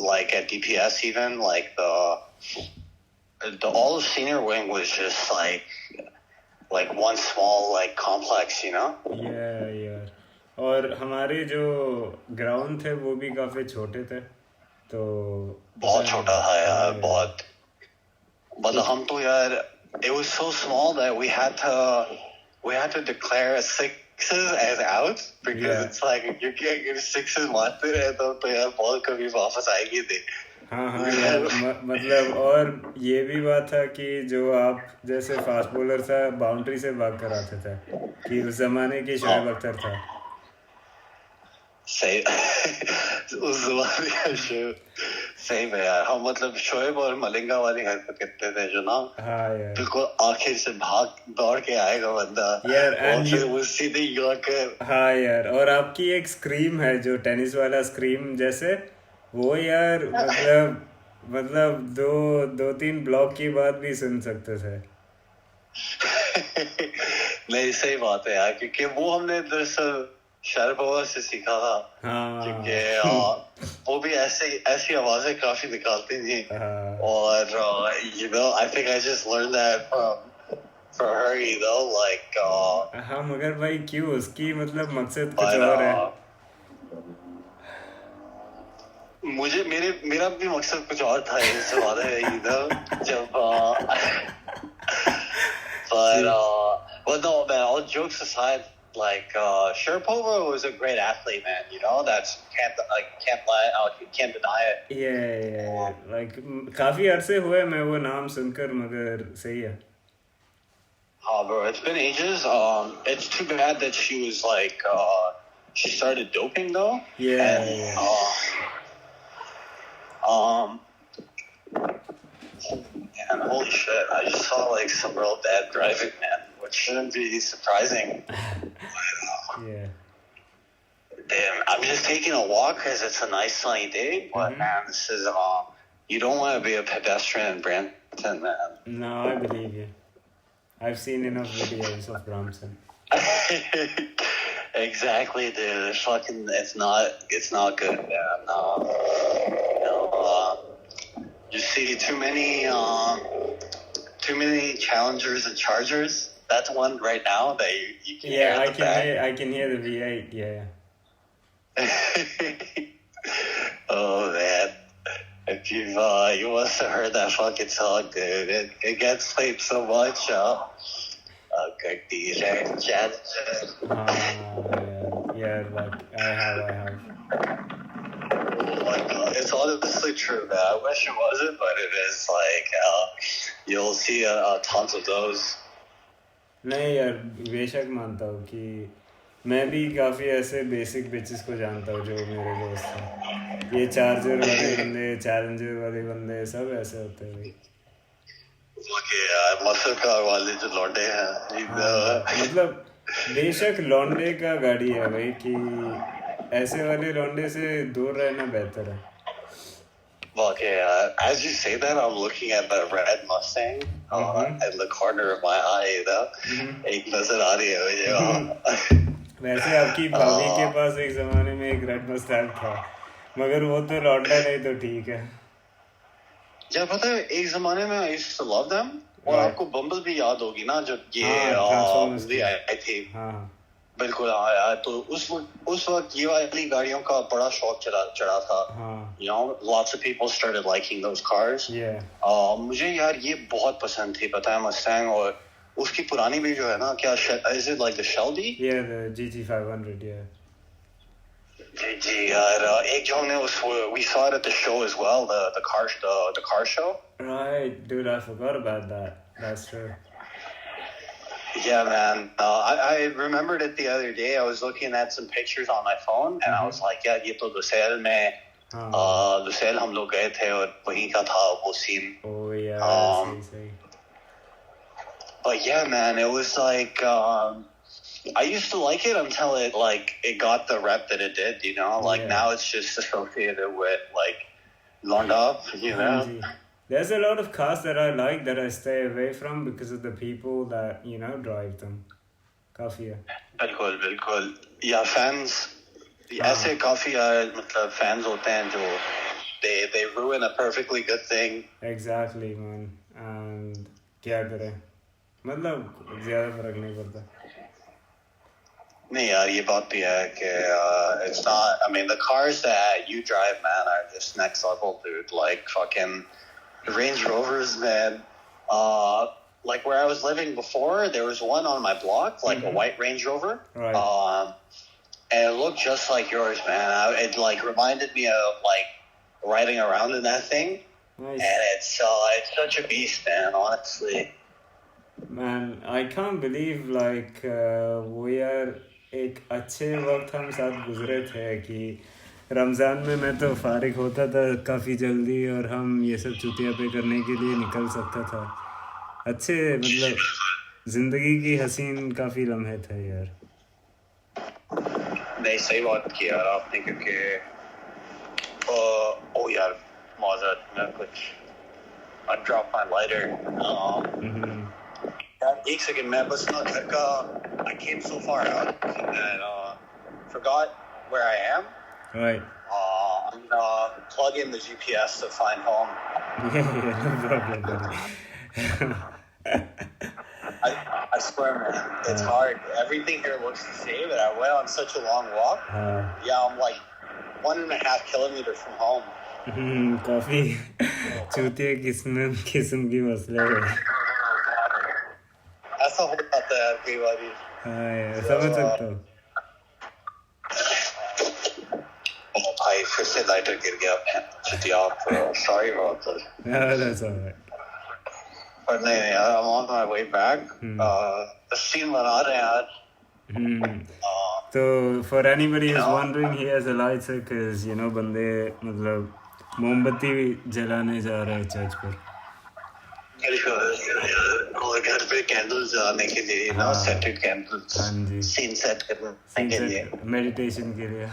Like at DPS, even like the all of senior wing was just like one small like complex, you know. Yeah, yeah. और हमारे जो ground थे वो भी काफी छोटे थे, तो बहुत छोटा था यार, बहुत. मतलब हम तो यार, it was so small that we had to declare sixes as outs because it's like you can't get sixes मारते रहे तो यार बॉल कभी वापस आएगी नहीं. हाँ यार, मतलब और ये भी बात था कि जो आप जैसे फास्ट बॉलर था बाउंड्री से भाग कर आते थे, कि उस जमाने की शोएब अख्तर था. सही. उस जमाने का शोएब सही में यार, हम मतलब शोएब और मलिंगा वाली हरकत करते थे जो ना. हाँ यार, बिल्कुल आखिर से भाग दौड़ के आएगा बंदा यार, और फिर वो सीधे यॉर्कर. हाँ यार, और आपकी एक स्क्रीम है जो टेनिस वाला स्क्रीम जैसे, वो यार मतलब दो तीन ब्लॉक की बात भी सुन सकते थे. नहीं, सही बात है यार, क्योंकि वो हमने दरअसल शरपवा से सीखा था. क्योंकि वो भी ऐसी आवाजें काफी निकालती थी. और I think I just learned that from her, like हाँ, मगर भाई क्यों, उसकी मतलब मकसद कुछ और है. मेरा भी मकसद कुछ और था इस वाले जब but no, man, all jokes aside, like Sharapova was a great athlete, man. That's can't deny it. Yeah, like काफी अरसे हुए मैं वो नाम सुनकर, मगर सही है. Bro, it's been ages. It's too bad that she was like she started doping though. Yeah. Man, holy shit! I just saw like some real bad driving, man, which shouldn't be surprising. Yeah. Damn, I'm just taking a walk because it's a nice sunny day. But man, this is you don't want to be a pedestrian in Brampton, man. No, I believe you. I've seen enough videos of Brampton. Exactly, dude. It's not good, man. You see too many Challengers and Chargers. That's one right now that you can hear. Yeah, I can hear the V8. Yeah. Oh man, if you must have heard that fucking song, dude. It gets played so much. DJ Jazz. Yeah, like I have. Oh my god, it's honestly true, man. I wish it wasn't, but it is. Like, you'll see tons of those. नहीं यार, बेशक मानता हूँ कि मैं भी काफ़ी ऐसे बेसिक बिचेस को जानता हूँ जो मेरे दोस्त हैं. ये चार्जर वाले बंदे, चैलेंजर वाले बंदे, सब ऐसे होते हैं भाई. ओके यार, मसल कार वाले जो लौंडे हैं. मतलब बेशक लौंडे का गाड़ी है भाई, कि ऐसे वाले लौंडे से दूर रहना बेहतर है. Okay, as you say that, I'm looking at the red Mustang in the corner of my eye, you know? एक नजर आ रही है मुझे. वैसे आपकी भाभी के पास एक ज़माने में एक रेड मस्टैंग था, मगर वो तो लौंडा नहीं, तो ठीक है. या पता है, एक ज़माने में I used to love them. और आपको बम्बल भी याद होगी ना, जब ये मूवी आई थी. बिल्कुल आया. तो उस वक्त ये वाली गाड़ियों का बड़ा शौक चढ़ा था. You know, lots of people started liking those cars. मुझे यार ये बहुत पसंद थी, पता है, Mustang. और उसकी पुरानी भी जो है ना, क्या is it like the Shelby? Yeah, the GT500. Yeah. जी यार, एक जो हमने we saw it at the show as well, the car show. Right, dude, I forgot about that. That's true. Yeah, man. I remembered it the other day. I was looking at some pictures on my phone, and I was like, yeah, ये तो दुसैल में दुसैल हम लोग गए थे और वहीं का था वो scene. Oh yeah, see. But yeah, man, it was like I used to like it until it got the rep that it did, you know. Like now it's just associated with like Londa, you know. There's a lot of cars that I like that I stay away from because of the people that, you know, drive them. काफी है. बिल्कुल. या fans ऐसे काफी मतलब fans होते हैं जो they ruin a perfectly good thing. Exactly, man. And क्या करें? मतलब ज़्यादा फर्क नहीं पड़ता. नहीं यार, ये बात भी है कि it's not. I mean, the cars that you drive, man, are just next level, dude. Like fucking Range Rovers, man. Like where I was living before, there was one on my block, like a white Range Rover. Right. And it looked just like yours, man. It like reminded me of like riding around in that thing. Nice. And it's such a beast, man. Honestly. Man, I can't believe like वो यार एक अच्छे वक्त हम साथ गुजरे थे कि रमज़ान में मैं तो फारिग होता था काफ़ी जल्दी और हम ये सब चुतिया पे करने के लिए निकल सकता था. अच्छे मतलब ज़िंदगी की हसीन काफ़ी लम्हे थे यार. नहीं, सही बात की यार आपने, क्योंकि ओ यार मौजूद मैं कुछ I dropped my lighter. एक सेकंड, मैं बस ना घर का I came so far out and forgot where I am. Right. I'm gonna plug in the GPS to find home. Yeah, no problem. I swear, man, it's hard. Everything here looks the same, and I went on such a long walk. Yeah, I'm like 1.5 kilometers from home. काफी चूतिया किस्म की मसले है. ऐसा हो जाता है कई बारी. हाँ यार, समझ सकता हूँ. भाई फिर से लाइटर गिर गया. Sorry about that. No, that's alright. But नहीं, I'm on my way back. The scene बना रहे हैं यार. So for anybody who's wondering, he has a lighter because you know बंदे मतलब मोमबत्ती जलाने जा रहे हैं चर्च पर. और घर पे कैंडल्स जलाने के लिए ना, सेटेड कैंडल्स. सीन सेट करने के लिए, मेडिटेशन के लिए.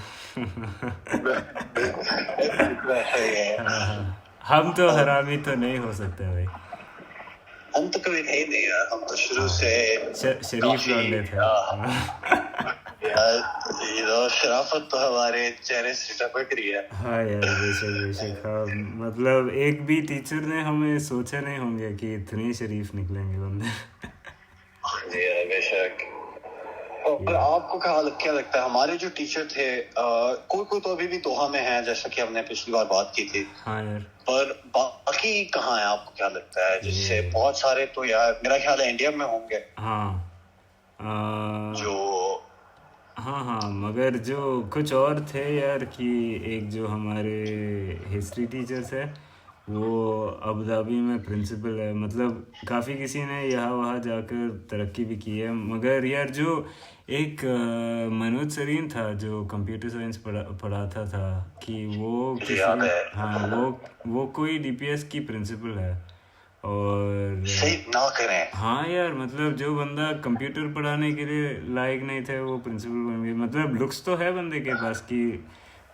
हम तो हरामी तो नहीं हो सकते भाई. हम तो कभी नहीं यार, हम तो शुरू से शरीफ लौंडे थे. शराफत तो हमारे चेहरे से टपक रही है. हाँ यार, बेशक. मतलब एक भी टीचर ने हमें सोचा नहीं होंगे कि इतने शरीफ निकलेंगे बंदे. बेशक. पर आपको क्या लगता है हमारे जो टीचर थे कोई तो अभी भी दोहा में है जैसा कि हमने पिछली बार बात की थी हाँ यार पर बाकी कहाँ है आपको क्या लगता है जिससे बहुत सारे तो यार मेरा ख्याल है इंडिया में होंगे जो हाँ मगर जो कुछ और थे यार कि एक जो हमारे हिस्ट्री टीचर्स है वो अबू धाबी में प्रिंसिपल है मतलब काफ़ी किसी ने यहाँ वहाँ जाकर तरक्की भी की है मगर यार जो एक मनोज सरीन था जो कंप्यूटर साइंस पढ़ाता था कि वो किसी वो कोई डीपीएस की प्रिंसिपल है और सही ना करें हाँ यार मतलब जो बंदा कंप्यूटर पढ़ाने के लिए लायक नहीं थे वो प्रिंसिपल बन गए मतलब लुक्स तो है बंदे के पास कि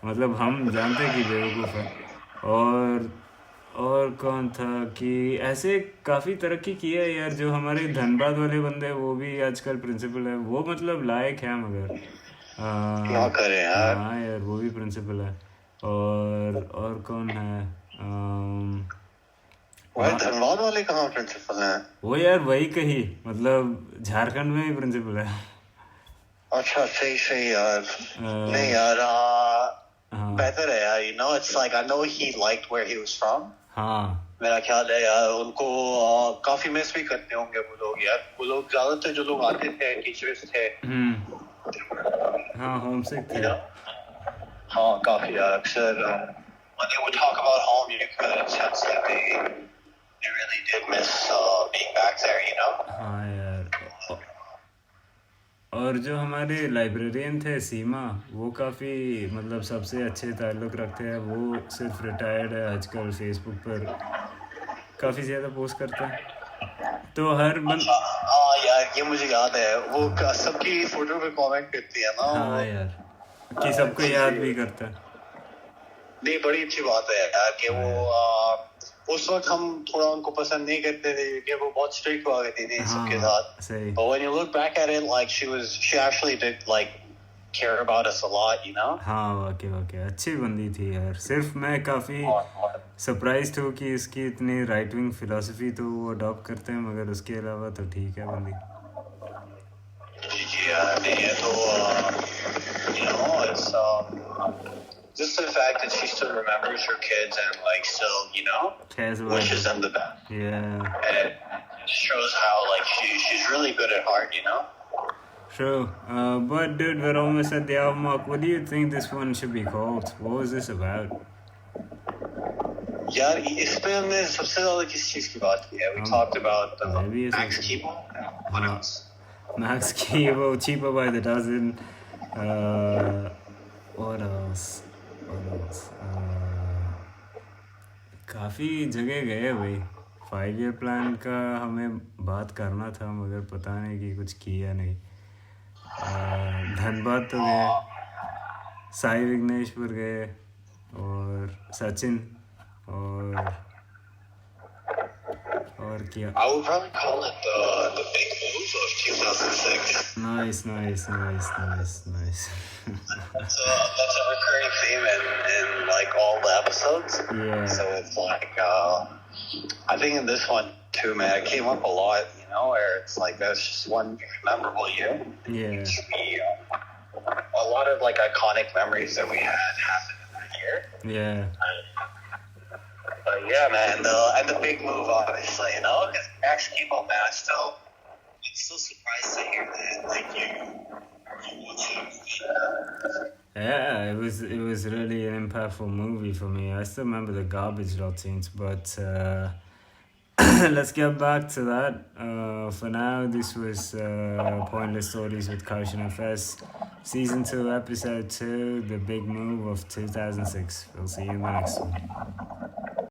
मतलब हम जानते कि बेवकूफ़ है और कौन था कि ऐसे काफ़ी तरक्की की है यार जो हमारे धनबाद वाले बंदे हैं वो भी आजकल प्रिंसिपल है वो मतलब लायक है मगर क्या करें यार हाँ यार वो भी प्रिंसिपल है और कौन है धनबाद वाले कहाँ प्रिंसिपल हैं वो यार वही कही मतलब झारखंड में ही प्रिंसिपल है अच्छा सही यार नहीं यार बेहतर है यार you know it's like I know he liked where he was from हाँ मेरा ख्याल है यार उनको काफी मिस भी करते होंगे वो लोग ज्यादातर जो लोग आते थे टीचर्स थे हाँ होम सिक थे हाँ काफी यार अक्सर when they would talk about home you could sense that they really did miss being back there you know हाँ यार और जो हमारे लाइब्रेरियन थे सीमा वो काफ़ी मतलब सबसे अच्छे ताल्लुक़ रखते हैं वो सिर्फ रिटायर्ड है आजकल फेसबुक पर काफ़ी ज़्यादा पोस्ट करता है तो हर हाँ यार ये मुझे याद है वो सबकी फोटो पे कमेंट करती है ना हाँ यार कि सबको याद भी करता है नहीं बड़ी अच्छी बात है यार कि वो उस वक्त हम थोड़ा उनको पसंद नहीं करते थे क्योंकि वो बहुत स्ट्रिक्ट हुआ करती थी सबके साथ सही but when you look back at it like she actually did like care about us a lot you know हाँ वाकई अच्छी बंदी थी यार सिर्फ मैं काफ़ी सरप्राइज्ड हूँ कि इसकी इतनी राइट विंग फिलॉसफी तो वो अडॉप्ट करते हैं मगर उसके अलावा तो ठीक है बंदी जी यार नहीं है तो you know it's just the fact that she still remembers her kids and like still, you know, wishes them the best. Yeah. And it shows how like she's really good at heart, you know. True. But dude, we're almost at the hour mark. What do you think this one should be called? What was this about? यार इसमें हमने सबसे ज़्यादा किस चीज़ की बात की है? We talked about Max Keeble. What else? Max Keeble, cheaper by the dozen. What else? काफ़ी जगह गए भाई 5 ईयर प्लान का हमें बात करना था मगर पता नहीं कि कुछ किया नहीं धनबाद तो गए साई विघ्नेश्वर गए और सचिन और क्या I would probably call it the big move of 2006. Nice. That's a recurring theme in like all the episodes. Yeah. So it's like I think in this one too, man, it came up a lot, you know, where it's like that's just one very memorable year. Yeah. It should be a lot of like iconic memories that we had happen in that year. Yeah. But yeah, man, and the big move, obviously, you know, because Max Keeble, man, I'm still surprised to hear that, like you watching the movie. Yeah, it was really an impactful movie for me. I still remember the garbage lot scenes, but let's get back to that. For now, this was Pointless Stories with Karshan FS, Season 2, Episode 2, The Big Move of 2006. We'll see you in the next one.